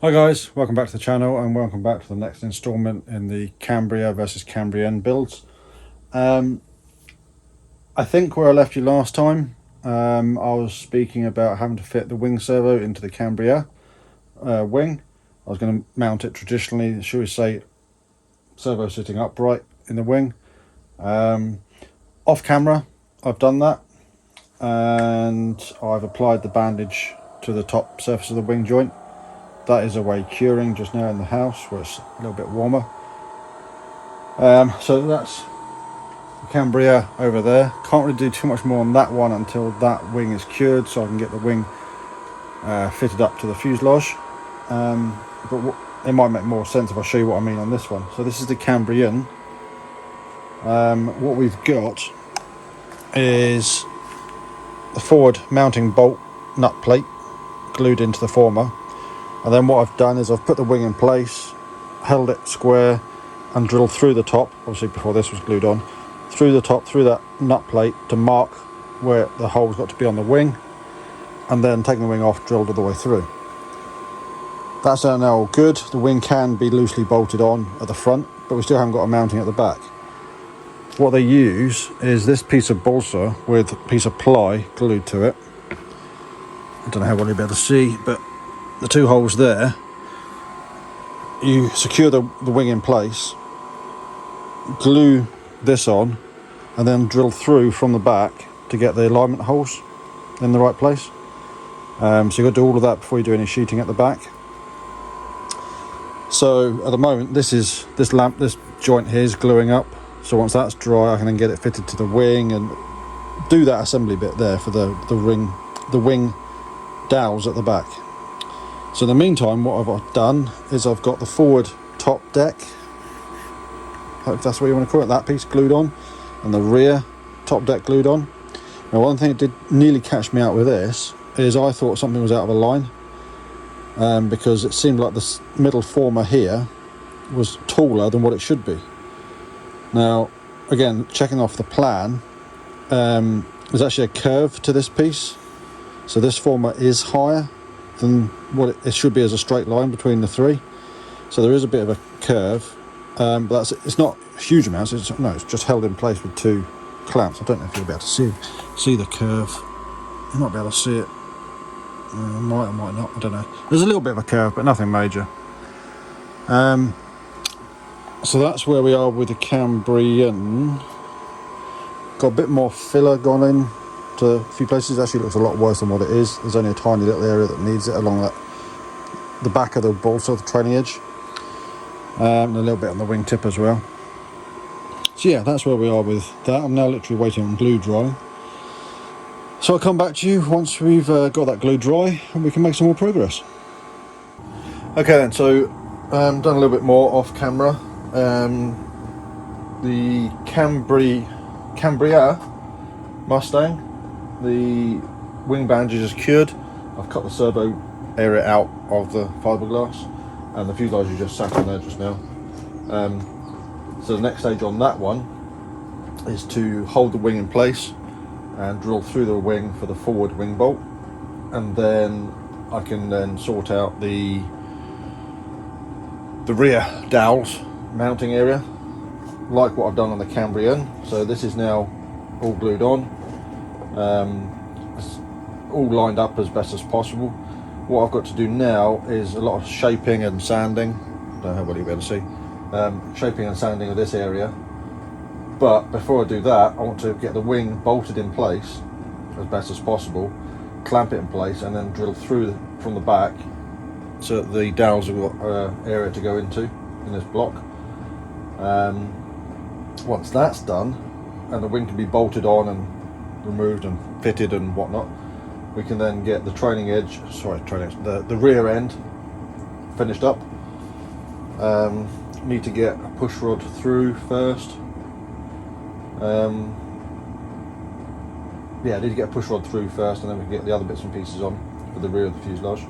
Hi guys, welcome back to the channel and welcome back to the next instalment in the Cambria versus Cambrian builds. I think where I left you last time, I was speaking about having to fit the wing servo into the Cambria wing. I was going to mount it traditionally, should we say, servo sitting upright in the wing. Off camera, I've done that and I've applied the bandage to the top surface of the wing joint. That is away curing just now in the house where it's a little bit warmer. So that's the Cambria over there. Can't really do too much more on that one until that wing is cured, so I can get the wing fitted up to the fuselage. But it might make more sense if I show you what I mean on this one. So this is the Cambrian. What we've got is the forward mounting bolt nut plate glued into the former. And then what I've done is I've put the wing in place, held it square and drilled through the top, obviously before this was glued on, through the top, through that nut plate to mark where the hole's got to be on the wing, and then taking the wing off, drilled all the way through. That's now all good. The wing can be loosely bolted on at the front, but we still haven't got a mounting at the back. What they use is this piece of balsa with a piece of ply glued to it. I don't know how well you'll be able to see, but the two holes there, you secure the wing in place, glue this on, and then drill through from the back to get the alignment holes in the right place. So you've got to do all of that before you do any sheeting at the back. So at the moment, this joint here is gluing up. So once that's dry, I can then get it fitted to the wing and do that assembly bit there for the wing dowels at the back. So in the meantime, what I've done is I've got the forward top deck, if that's what you want to call it, that piece glued on, and the rear top deck glued on. Now one thing that did nearly catch me out with this is I thought something was out of a line, because it seemed like the middle former here was taller than what it should be. Now again, checking off the plan, there's actually a curve to this piece, so this former is higher than what it should be as a straight line between the three. So there is a bit of a curve, but it's not a huge amount. It's just held in place with two clamps. I don't know if you'll be able to see the curve. You might be able to see it. Might or might not. I don't know. There's a little bit of a curve, but nothing major. So that's where we are with the Cambrian. Got a bit more filler gone in to a few places. Actually looks a lot worse than what it is. There's only a tiny little area that needs it along the back of the balsa, the trailing edge, and a little bit on the wingtip as well. So yeah, that's where we are with that. I'm now literally waiting on glue drying, so I'll come back to you once we've got that glue dry and we can make some more progress. Okay then, so done a little bit more off camera. The Cambria Mustang, the wing bandage is cured. I've cut the servo area out of the fiberglass, and the fuselage is just sat on there just now. So the next stage on that one is to hold the wing in place and drill through the wing for the forward wing bolt, and then I can then sort out the rear dowels mounting area like what I've done on the Cambrian. So this is now all glued on, it's all lined up as best as possible. What I've got to do now is a lot of shaping and sanding. Don't know how well you'll be able to see. Shaping and sanding of this area, but before I do that, I want to get the wing bolted in place as best as possible, clamp it in place, and then drill through from the back so that the dowels have got area to go into in this block. Once that's done and the wing can be bolted on and removed and fitted and whatnot, we can then get the the rear end finished up. Need to get a push rod through first. I need to get a push rod through first, and then we can get the other bits and pieces on for the rear of the fuselage.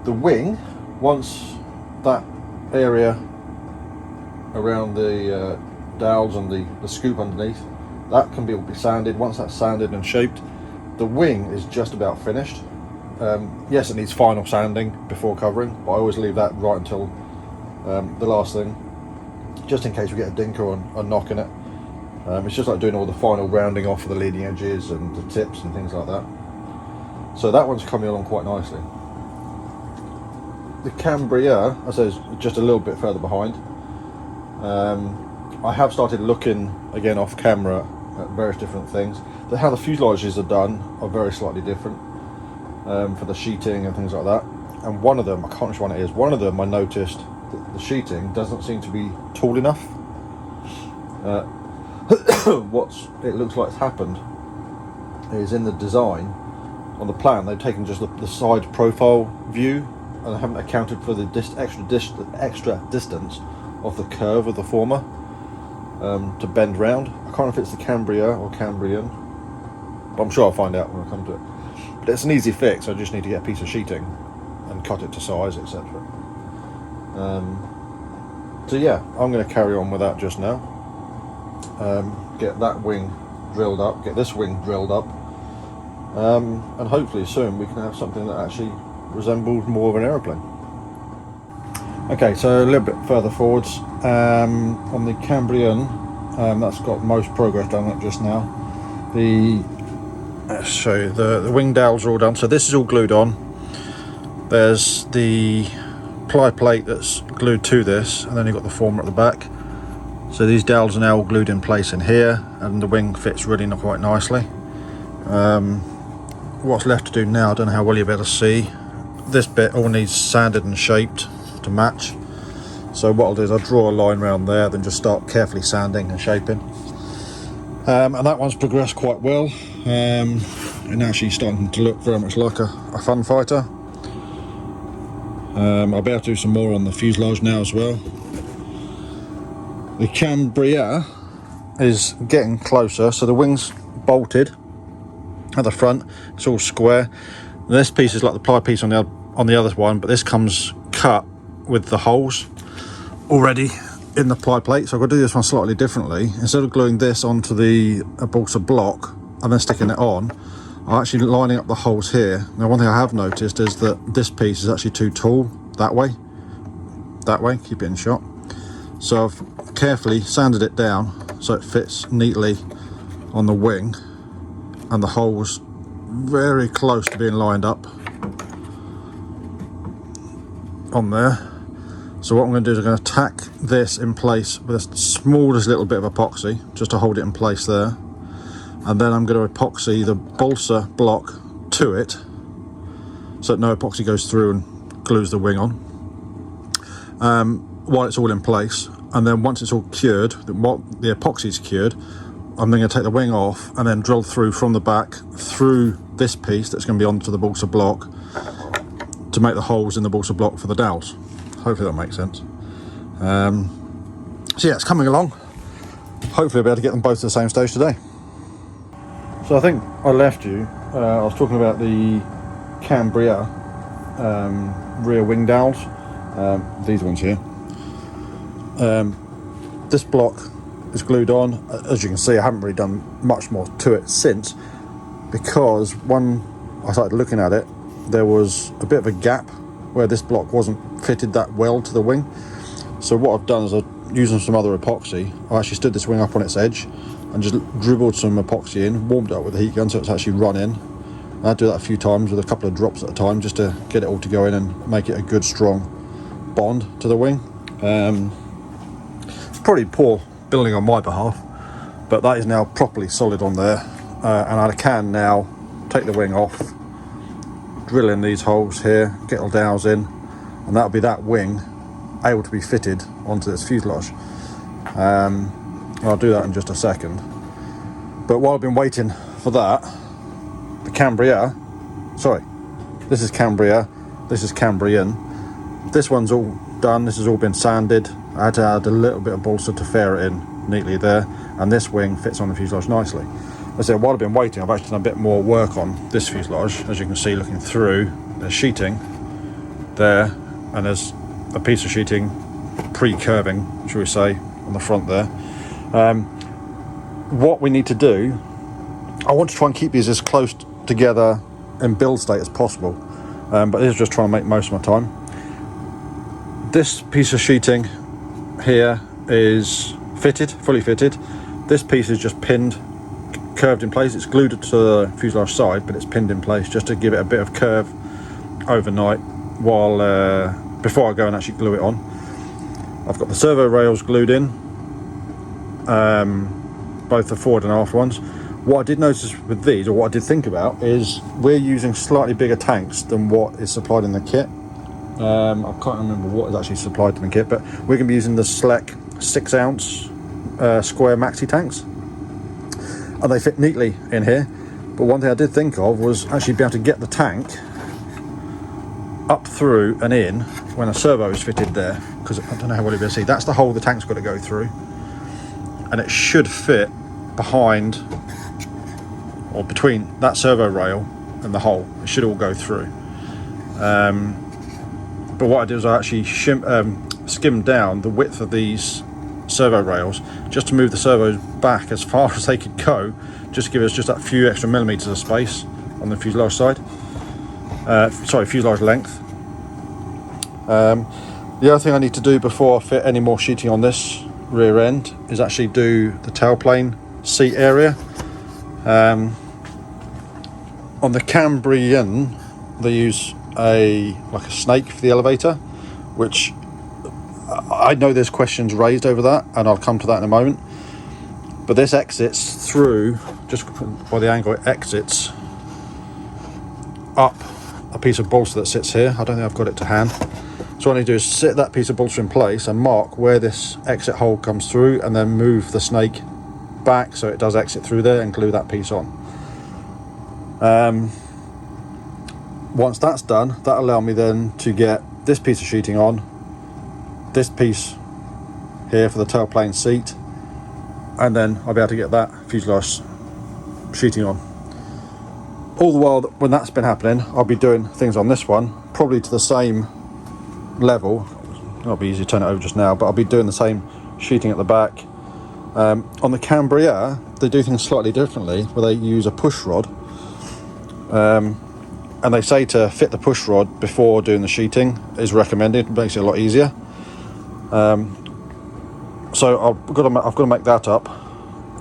The wing, once that area around the dowels and the scoop underneath, that can be sanded. Once that's sanded and shaped, the wing is just about finished. Yes, it needs final sanding before covering, but I always leave that right until the last thing, just in case we get a dinker or a knock in it. It's just like doing all the final rounding off of the leading edges and the tips and things like that. So that one's coming along quite nicely. The Cambria, I say, is just a little bit further behind. I have started looking again off camera at various different things. How the fuselages are done are very slightly different for the sheeting and things like that. And one of them, I can't remember which one it is, one of them I noticed that the sheeting doesn't seem to be tall enough. What it looks like has happened is in the design, on the plan, they've taken just the side profile view and haven't accounted for the extra distance of the curve of the former to bend round. I can't remember if it's the Cambria or Cambrian, but I'm sure I'll find out when I come to it. But it's an easy fix. I just need to get a piece of sheeting and cut it to size, etc. So yeah, I'm going to carry on with that just now. Get that wing drilled up, get this wing drilled up, and hopefully soon we can have something that actually resembles more of an aeroplane. Okay, so a little bit further forwards, on the Cambrian, that's got most progress done on it just now. Let's show you, the wing dowels are all done, so this is all glued on. There's the ply plate that's glued to this, and then you've got the former at the back. So these dowels are now all glued in place in here, and the wing fits really quite nicely. What's left to do now, I don't know how well you'll be able to see, this bit all needs sanded and shaped to match. So what I'll do is I'll draw a line around there, then just start carefully sanding and shaping. And that one's progressed quite well, and actually starting to look very much like a Funfighter. I'll be able to do some more on the fuselage now as well. The Cambria is getting closer, so the wing's bolted at the front, it's all square. And this piece is like the ply piece on the other one, but this comes cut with the holes already in the ply plate. So I've got to do this one slightly differently. Instead of gluing this onto the balsa block and then sticking it on, I'm actually lining up the holes here. Now one thing I have noticed is that this piece is actually too tall that way, keep it in shot. So I've carefully sanded it down so it fits neatly on the wing, and the holes very close to being lined up on there. So what I'm going to do is I'm going to tack this in place with the smallest little bit of epoxy just to hold it in place there, and then I'm going to epoxy the balsa block to it so that no epoxy goes through and glues the wing on while it's all in place. And then once it's all cured, the epoxy's cured, I'm then going to take the wing off and then drill through from the back through this piece that's going to be onto the balsa block to make the holes in the balsa block for the dowels. Hopefully that makes sense. So yeah, it's coming along. Hopefully I'll be able to get them both to the same stage today. So I think I left you, I was talking about the Cambria rear wing dowels, these ones here. This block is glued on. As you can see, I haven't really done much more to it since, because when I started looking at it, there was a bit of a gap where this block wasn't fitted that well to the wing. So what I've done is I've used some other epoxy. I actually stood this wing up on its edge and just dribbled some epoxy in, warmed it up with the heat gun so it's actually run in. And I do that a few times with a couple of drops at a time just to get it all to go in and make it a good strong bond to the wing. It's probably poor building on my behalf, but that is now properly solid on there, and I can now take the wing off, drill in these holes here, get all dowels in, and that'll be that wing able to be fitted onto this fuselage. I'll do that in just a second. But while I've been waiting for that, the Cambria, sorry, this is Cambria, this is Cambrian, this one's all done, this has all been sanded. I had to add a little bit of balsa to fair it in neatly there, and this wing fits on the fuselage nicely. As I said, while I've been waiting, I've actually done a bit more work on this fuselage. As you can see, looking through, there's sheeting there, and there's a piece of sheeting pre-curving, shall we say, on the front there. What we need to do, I want to try and keep these as close together in build state as possible. but this is just trying to make most of my time. This piece of sheeting here is fitted, fully fitted. This piece is just pinned, curved in place. It's glued to the fuselage side, but it's pinned in place just to give it a bit of curve overnight while before I go and actually glue it on. I've got the servo rails glued in, both the forward and aft ones. What I did notice with these, or what I did think about, is we're using slightly bigger tanks than what is supplied in the kit. I can't remember what is actually supplied in the kit, but we're going to be using the Select 6 ounce square maxi tanks, and they fit neatly in here. But one thing I did think of was actually be able to get the tank up through and in when a servo is fitted there, because I don't know how well you'll be able to see. That's the hole the tank's got to go through, and it should fit behind or between that servo rail and the hole. It should all go through. But what I did was I actually skimmed down the width of these servo rails just to move the servos back as far as they could go, just to give us just that few extra millimeters of space on the fuselage side. Fuselage length. The other thing I need to do before I fit any more sheeting on this rear end is actually do the tailplane seat area. On the Cambrian, they use a snake for the elevator, which I know there's questions raised over that, and I'll come to that in a moment. But this exits through, just by the angle it exits, up a piece of bolster that sits here. I don't think I've got it to hand. So what I need to do is sit that piece of bolster in place and mark where this exit hole comes through, and then move the snake back so it does exit through there, and glue that piece on. Once that's done, that'll allow me then to get this piece of sheeting on, this piece here for the tailplane seat, and then I'll be able to get that fuselage sheeting on. All the while when that's been happening, I'll be doing things on this one, probably to the same level. It'll be easy to turn it over just now, but I'll be doing the same sheeting at the back. On the Cambria, they do things slightly differently, where they use a push rod. And they say to fit the push rod before doing the sheeting is recommended. It makes it a lot easier. So I've got to make that up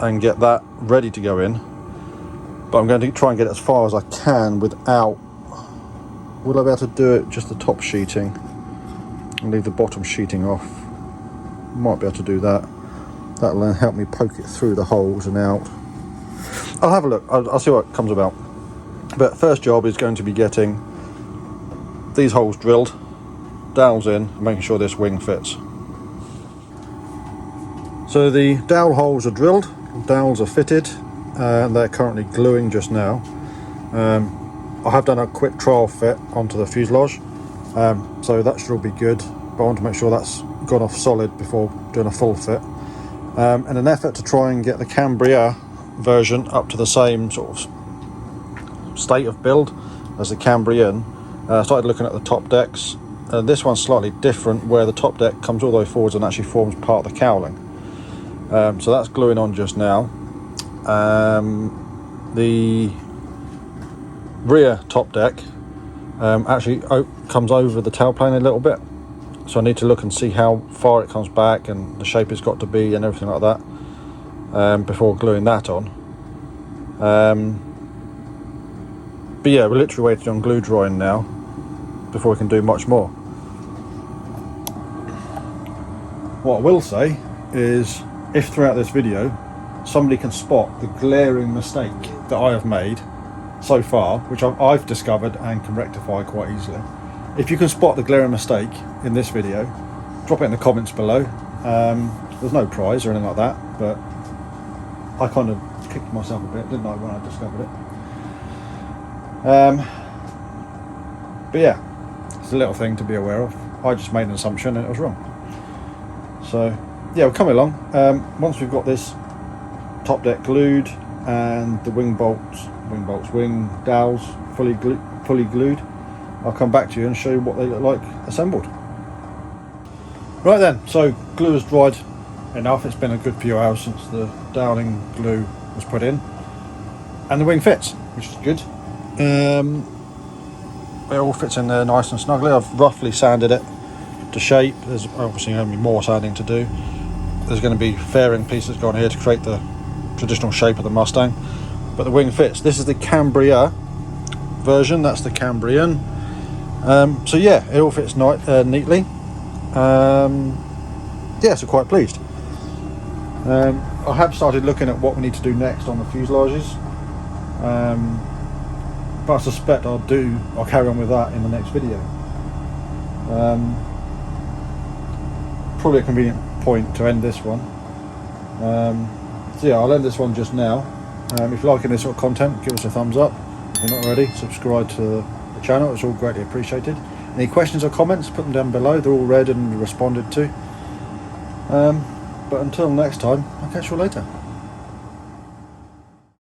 and get that ready to go in. But I'm going to try and get it as far as I can without... Will I be able to do it just the top sheeting and leave the bottom sheeting off? Might be able to do that. That'll then help me poke it through the holes and out. I'll have a look. I'll see what comes about. But first job is going to be getting these holes drilled, dowels in, and making sure this wing fits. So the dowel holes are drilled, dowels are fitted, and they're currently gluing just now. I have done a quick trial fit onto the fuselage, so that should all be good, but I want to make sure that's gone off solid before doing a full fit. In an effort to try and get the Cambria version up to the same sort of state of build as the Cambrian, I started looking at the top decks. This one's slightly different, where the top deck comes all the way forwards and actually forms part of the cowling. So that's gluing on just now. The rear top deck actually comes over the tailplane a little bit, so I need to look and see how far it comes back and the shape it's got to be and everything like that before gluing that on. But yeah, we're literally waiting on glue drying now before we can do much more. What I will say is, if throughout this video somebody can spot the glaring mistake that I have made so far, which I've discovered and can rectify quite easily, if you can spot the glaring mistake in this video, drop it in the comments below. There's no prize or anything like that, but I kind of kicked myself a bit, didn't I, when I discovered it. But yeah, it's a little thing to be aware of. I just made an assumption and it was wrong. So yeah, we're coming along. Once we've got this top deck glued and the wing dowels fully glued, I'll come back to you and show you what they look like assembled. Right then, so glue has dried enough. It's been a good few hours since the doweling glue was put in, and the wing fits, which is good. it all fits in there nice and snugly. I've roughly sanded it to shape. There's obviously going to be more sanding to do. There's going to be fairing pieces gone here to create the traditional shape of the Mustang, but the wing fits. This is the Cambria version, that's the Cambrian. So yeah, it all fits neatly. Yeah, so quite pleased. I have started looking at what we need to do next on the fuselages, but I suspect I'll carry on with that in the next video. Probably a convenient point to end this one. So yeah, I'll end this one just now. If you're liking this sort of content, give us a thumbs up. If you're not already, subscribe to the channel, it's all greatly appreciated. Any questions or comments, put them down below, they're all read and responded to. But until next time, I'll catch you later.